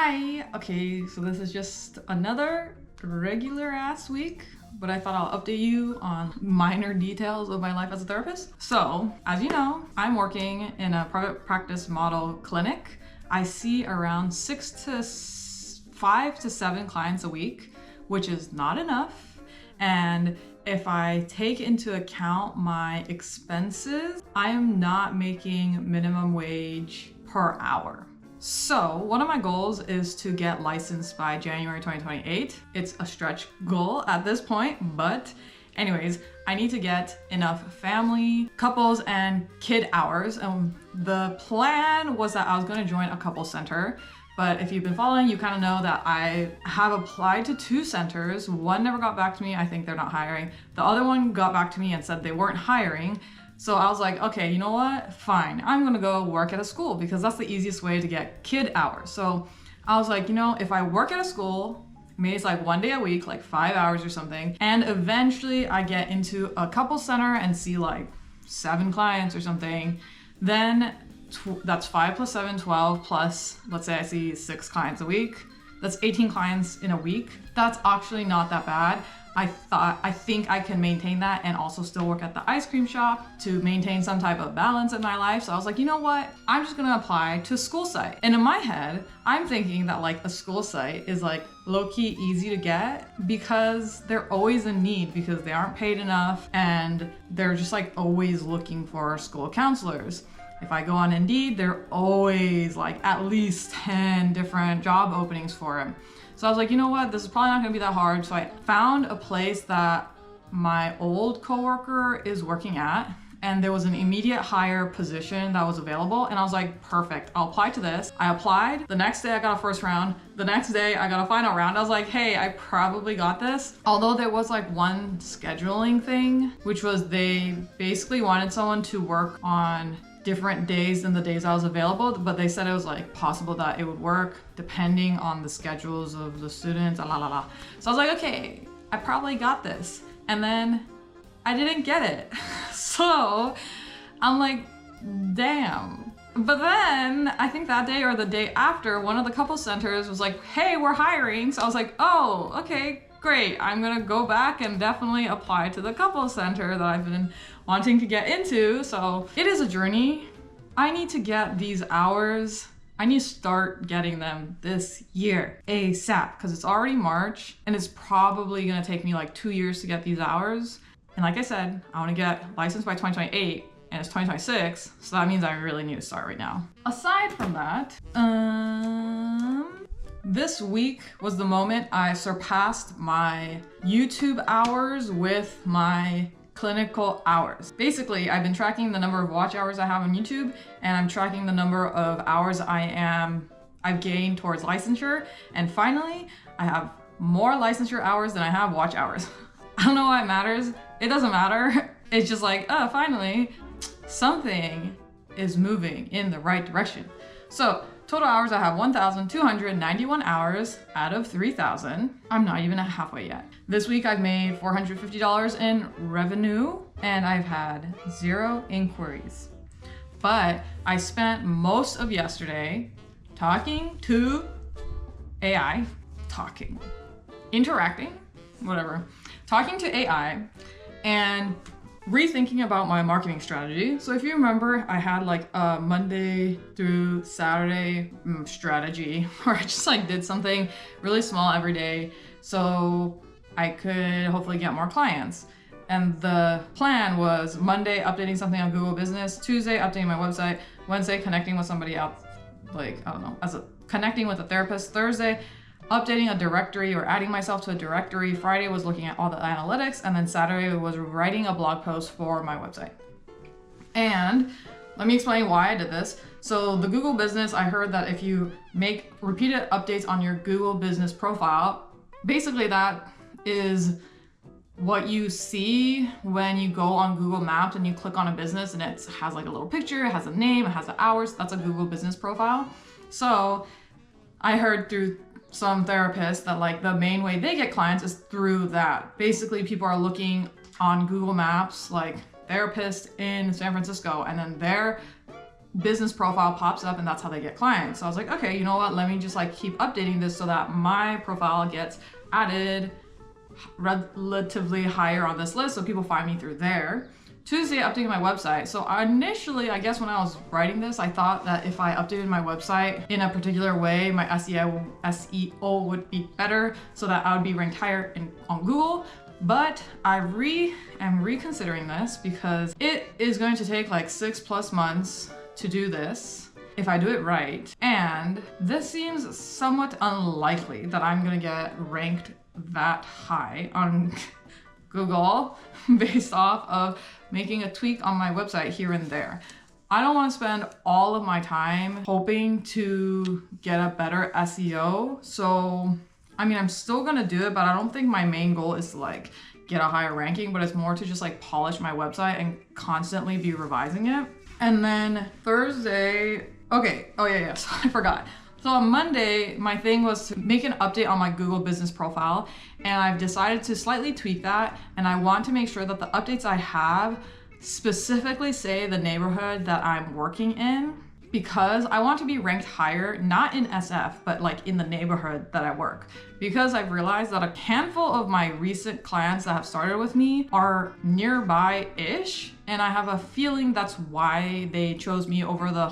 Hi! Okay, so this is just another regular ass week, but I thought I'll update you on minor details of my life as a therapist. So, as you know, I'm working in a private practice model clinic. I see around 5 to 7 clients a week, which is not enough. And if I take into account my expenses, I am not making minimum wage per hour. So one of my goals is to get licensed by January 2028. It's a stretch goal at this point, but anyways, I need to get enough family, couples, and kid hours. The plan was that I was going to join a couple center, but if you've been following, you kind of know that I have applied to 2 centers. One never got back to me. I think they're not hiring. The other one got back to me and said they weren't hiring. So I was like, okay, you know what? Fine. I'm gonna go work at a school because that's the easiest way to get kid hours. So I was like, you know, if I work at a school, maybe it's like 1 day a week, like 5 hours or something, and eventually I get into a couple center and see like 7 clients or something, then that's 5 plus 7, 12 plus, let's say I see 6 clients a week. That's 18 clients in a week. That's actually not that bad. I think I can maintain that and also still work at the ice cream shop to maintain some type of balance in my life. So I was like, you know what? I'm just gonna apply to a school site. And in my head, I'm thinking that like a school site is like low-key easy to get because they're always in need because they aren't paid enough and they're just like always looking for school counselors. If I go on Indeed, there are always like at least 10 different job openings for him. So I was like, you know what, this is probably not gonna be that hard. So I found a place that my old coworker is working at, and there was an immediate hire position that was available. And I was like, perfect, I'll apply to this. I applied, the next day I got a first round, the next day I got a final round. I was like, hey, I probably got this. Although there was like one scheduling thing, which was they basically wanted someone to work on different days than the days I was available, but they said it was like possible that it would work depending on the schedules of the students, So I was like, okay, I probably got this. And then I didn't get it. So I'm like, damn. But then I think that day or the day after, one of the couple centers was like, hey, we're hiring. So I was like, oh, okay, great. I'm gonna go back and definitely apply to the couple center that I've been wanting to get into. So it is a journey. I need to get these hours. I need to start getting them this year ASAP because it's already March and it's probably gonna take me like 2 years to get these hours. And like I said, I wanna get licensed by 2028 and it's 2026. So that means I really need to start right now. Aside from that, this week was the moment I surpassed my YouTube hours with my clinical hours. Basically, I've been tracking the number of watch hours I have on YouTube, and I'm tracking the number of hours I've gained towards licensure. And finally, I have more licensure hours than I have watch hours. I don't know why it matters. It doesn't matter. It's just like, oh, finally, something is moving in the right direction. So total hours, I have 1,291 hours out of 3,000. I'm not even halfway yet. This week I've made $450 in revenue and I've had 0 inquiries. But I spent most of yesterday talking to AI, interacting, whatever, talking to AI and rethinking about my marketing strategy. So if you remember, I had like a Monday through Saturday strategy where I just like did something really small every day so I could hopefully get more clients. And the plan was Monday updating something on Google Business, Tuesday updating my website, Wednesday connecting with somebody else, like, I don't know, connecting with a therapist, Thursday updating a directory or adding myself to a directory. Friday was looking at all the analytics, and then Saturday was writing a blog post for my website. And let me explain why I did this. So the Google Business, I heard that if you make repeated updates on your Google Business profile, basically that is what you see when you go on Google Maps and you click on a business and it has like a little picture, it has a name, it has the hours. That's a Google Business profile. So I heard through some therapists that like the main way they get clients is through that. Basically, people are looking on Google Maps, like therapists in San Francisco, and then their business profile pops up and that's how they get clients. So I was like, okay, you know what? Let me just like keep updating this so that my profile gets added relatively higher on this list so people find me through there. Tuesday, updating my website. So initially, I guess when I was writing this, I thought that if I updated my website in a particular way, my SEO would be better so that I would be ranked higher on Google. But I am reconsidering this because it is going to take like 6+ months to do this if I do it right. And this seems somewhat unlikely that I'm gonna get ranked that high on Google based off of making a tweak on my website here and there. I don't want to spend all of my time hoping to get a better SEO. So, I mean, I'm still gonna do it, but I don't think my main goal is to like get a higher ranking, but it's more to just like polish my website and constantly be revising it. And then Thursday, okay, oh yeah, so I forgot. So on Monday, my thing was to make an update on my Google business profile, and I've decided to slightly tweak that, and I want to make sure that the updates I have specifically say the neighborhood that I'm working in, because I want to be ranked higher, not in SF, but like in the neighborhood that I work. Because I've realized that a handful of my recent clients that have started with me are nearby-ish, and I have a feeling that's why they chose me over the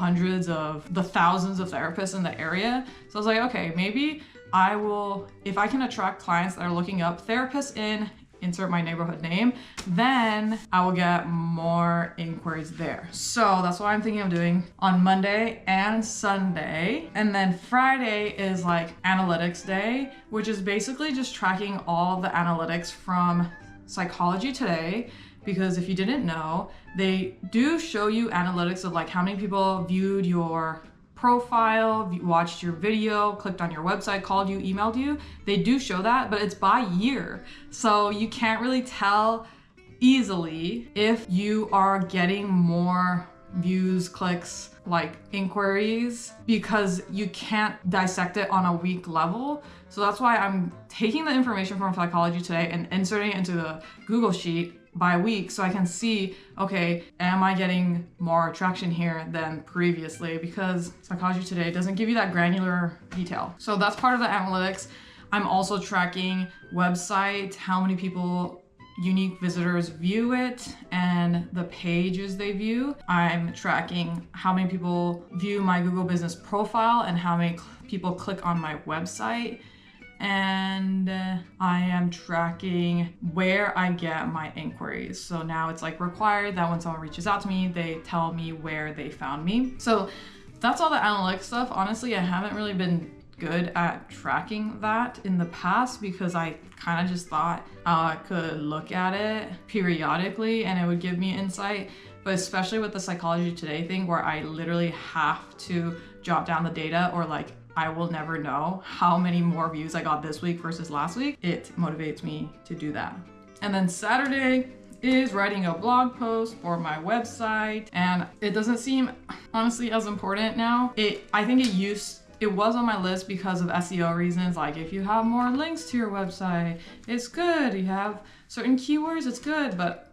thousands of therapists in the area. So I was like, okay, maybe I will, if I can attract clients that are looking up therapists in, insert my neighborhood name, then I will get more inquiries there. So that's what I'm thinking of doing on Monday and Sunday. And then Friday is like analytics day, which is basically just tracking all the analytics from Psychology Today. Because if you didn't know, they do show you analytics of like how many people viewed your profile, watched your video, clicked on your website, called you, emailed you. They do show that, but it's by year. So you can't really tell easily if you are getting more views, clicks, like inquiries, because you can't dissect it on a week level. So that's why I'm taking the information from Psychology Today and inserting it into the Google Sheet by week so I can see, okay, am I getting more traction here than previously? Because Psychology Today doesn't give you that granular detail. So that's part of the analytics. I'm also tracking website, how many people, unique visitors view it, and the pages they view. I'm tracking how many people view my Google business profile and how many people click on my website. And I am tracking where I get my inquiries. So now it's like required that when someone reaches out to me, they tell me where they found me. So that's all the analytics stuff. Honestly, I haven't really been good at tracking that in the past because I kind of just thought I could look at it periodically and it would give me insight. But especially with the Psychology Today thing where I literally have to jot down the data, or like I will never know how many more views I got this week versus last week, it motivates me to do that. And then Saturday is writing a blog post for my website, and it doesn't seem honestly as important now. I think it was on my list because of SEO reasons, like if you have more links to your website, it's good. You have certain keywords, it's good, but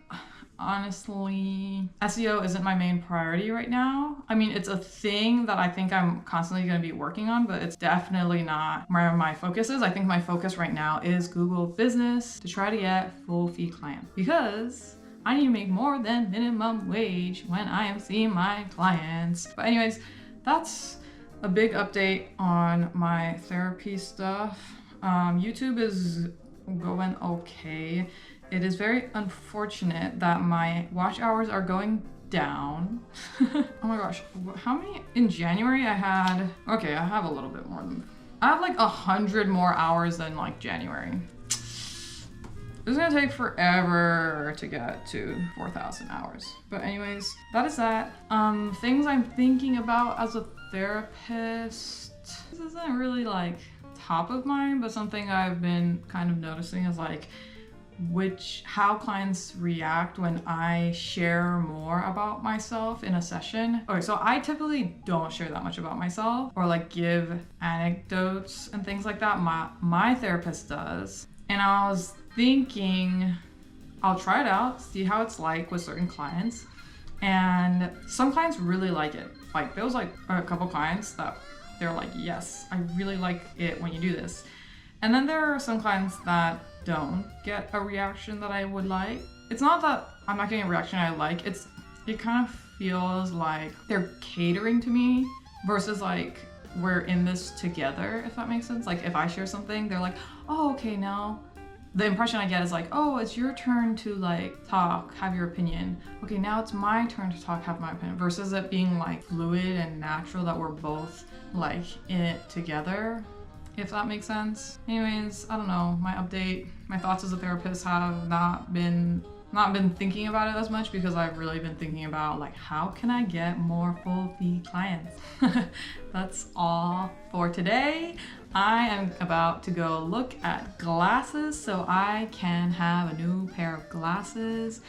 honestly, SEO isn't my main priority right now. I mean, it's a thing that I think I'm constantly going to be working on, but it's definitely not where my focus is. I think my focus right now is Google Business to try to get full fee clients, because I need to make more than minimum wage when I am seeing my clients. But anyways, that's a big update on my therapy stuff. YouTube is going okay. It is very unfortunate that my watch hours are going down. Oh my gosh, how many in January I had? Okay, I have a little bit more than, I have like 100 more hours than like January. It's gonna take forever to get to 4,000 hours. But anyways, that is that. Things I'm thinking about as a therapist. This isn't really like top of mind, but something I've been kind of noticing is like how clients react when I share more about myself in a session. Okay, so I typically don't share that much about myself or like give anecdotes and things like that. My therapist does. And I was thinking I'll try it out, see how it's like with certain clients. And some clients really like it. like there was like a couple clients that they're like, yes, I really like it when you do this. And then there are some clients that don't get a reaction that I would like. It's not that I'm not getting a reaction I like, it kind of feels like they're catering to me versus like we're in this together, if that makes sense. Like if I share something, they're like, oh, okay, now the impression I get is like, oh, it's your turn to like talk, have your opinion. Okay, now it's my turn to talk, have my opinion, versus it being like fluid and natural that we're both like in it together, if that makes sense. Anyways, I don't know, my update, my thoughts as a therapist have not been thinking about it as much because I've really been thinking about like, how can I get more full fee clients? That's all for today. I am about to go look at glasses so I can have a new pair of glasses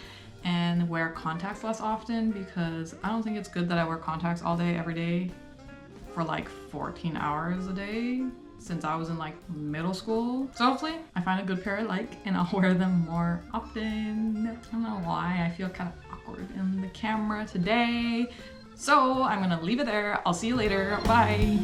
and wear contacts less often, because I don't think it's good that I wear contacts all day, every day for like 14 hours a day since I was in like middle school. So hopefully I find a good pair I like and I'll wear them more often. I don't know why, I feel kind of awkward in the camera today. So I'm gonna leave it there. I'll see you later. Bye.